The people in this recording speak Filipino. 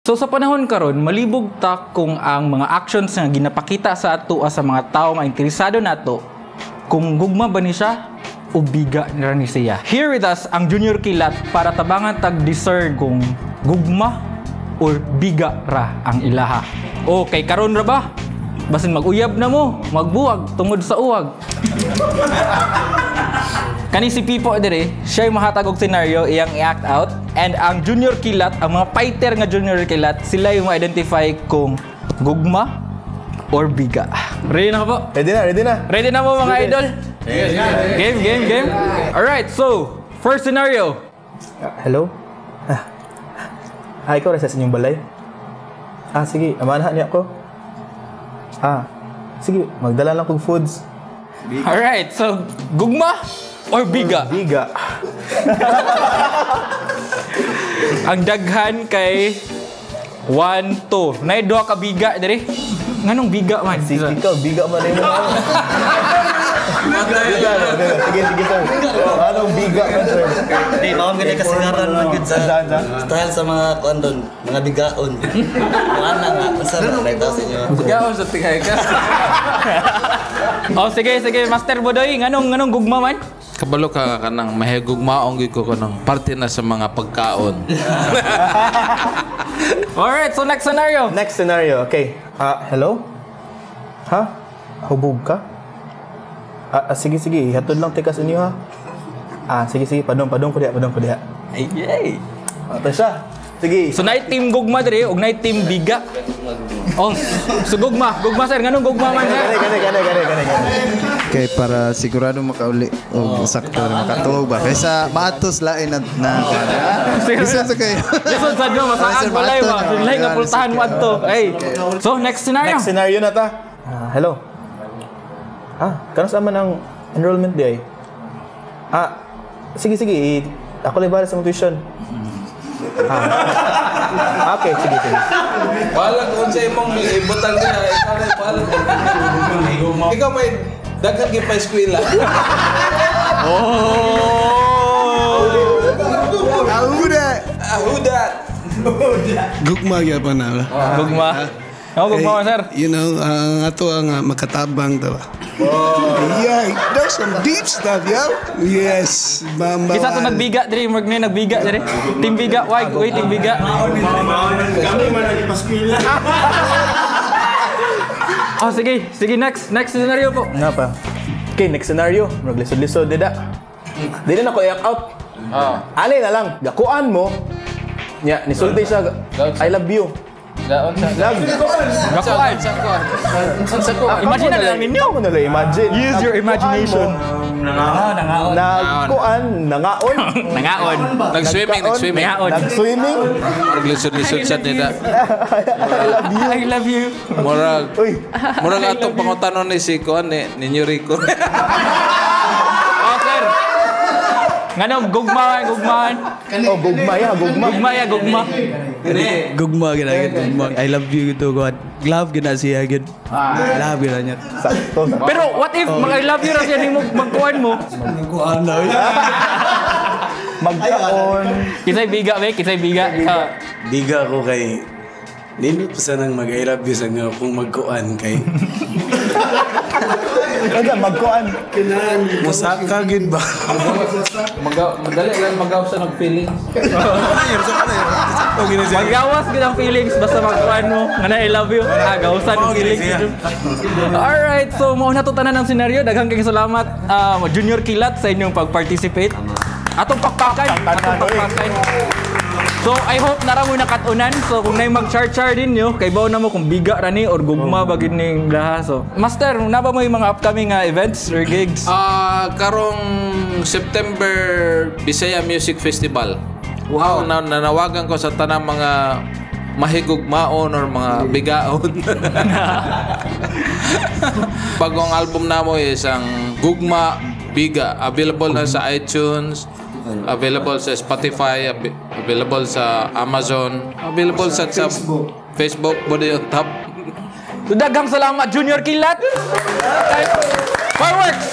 So sa panahon karon, malibog ta kung ang mga actions nga ginapakita sa ato sa mga tao nga interesado nato kung gugma ba ni siya o biga na ni siya. Here with us ang Junior Kilat para tabangan tag-discern kung gugma or biga ra ang ilaha. O kay karon ra ba? Basin mag-uyab na mo, magbuwag tungod sa uwag. Kani si Pipo dire, siya yung mahatag og scenario, iyang i-act out. And ang Junior Kilat, ang mga fighter nga Junior Kilat, sila yung ma-identify kung gugma or biga. Ready na ka po? Ready na, ready na. Ready na mo mga idol? Game. Alright, so, first scenario. Hello? Ikaw rasa sa inyong balay? Sige, amanahan niya ako. Sige, magdala lang kong foods. Alright, so, gugma or biga? Biga. Ang daghan kay 1, 2. Nay duha ka biga diri. Nganong biga man? Sige, ikaw, biga man rin mo. Sige, sir. Anong biga man, sir? Hindi, mawag ganyan kasingaran man yun sa style sa mga kuandon, mga bigaon. Mga anak nga, masarap na ito sa inyo. Bigaon sa tingay ka. Sige, Master Bodoy, nganong gugma man? Kabalo ka kanang mahigugmaong gyud ko kanang parte na sa mga pagkaon. Alright, so next scenario. Next scenario, okay. Hello? Hubog ka? Sige, hatod lang teka sa inyo ha. Sige, padong ko diha. Ay. Ito siya. Sige. So night team gugma diri ug night team biga. So gugma sir, nganong gugma man sir? Gani. Kay para sigurado makauli o sakto na makatuog ba kaysa maatos lain na Listen sa kayo. Listen sa nyo, masaan balay ba? Sinlay nga pultahan mo adto. Hey. So next scenario. Next scenario na ta. Hello. Kano sa man ang enrollment di ay? Sige. Ako lang bala sa mong tuition. Okay, sige. Wala kung sa imong ibutang niya, ikaw may daghan gyud pa eskwela. Ahuda. Gugma gyud pa na. Gugma. Gugma sir. You know, ato ang makatabang daw. Yeah, there's some deep stuff, yo. Yes, mamba. Isa to nagbiga diri, nagbiga diri. Team biga, why team biga? Sige next scenario po. Nga pa. Okay, next scenario. Maglisod-lisod dida. Dili na ko i-act out. Ali na lang, gakuan mo. Nya, nisulti siya. I love you. Gaon sa gakuan. Imagine na lang ninyo. Ako na lang imagine. Use your imagination. Nangaon. Nag-swimming. Nag-swimming. Naglisod-lisod siya nila. I love you. Murag atong pangutanon ni si Kuan ni Rico. Sir. Nganong gugma. Gugma. Gugma gina. I love you gitu God. Love gina siya gid. Love gina niya. Sakto. Pero what if mag I love you ra siya nimo magkuan mo? Magkuan na. Magkaon. Kisay biga. Biga ko kay Nino pa sanang mag-I love you sa nga kung magkuan kay Magkuan. Musaka gid ba? Madali lang magaw sa nag-feelings. Magawas gid ang feelings basta magkuan mo. Nga I love you. Gawsan ang feelings. Alright, so mao na to tanan ang scenario. Daghang kay salamat Junior Kilat sa inyong pag-participate. Atong pakpakan. So I hope nara mo nakatunan. So kung nay mag-char-char din nyo, kay bawo na mo kung biga ra ni or gugma ba gid ning laha. So Master, na ba mo yung mga upcoming events or gigs? Karong September Bisaya Music Festival. Wow, nanawagan ko sa tanang mga mahigugmaon or mga bigaon. Bagong album namo is ang Gugma Biga, available na sa iTunes, available sa Spotify, available sa Amazon, available sa Facebook, body on top. Daghang salamat Junior Kilat. Fireworks.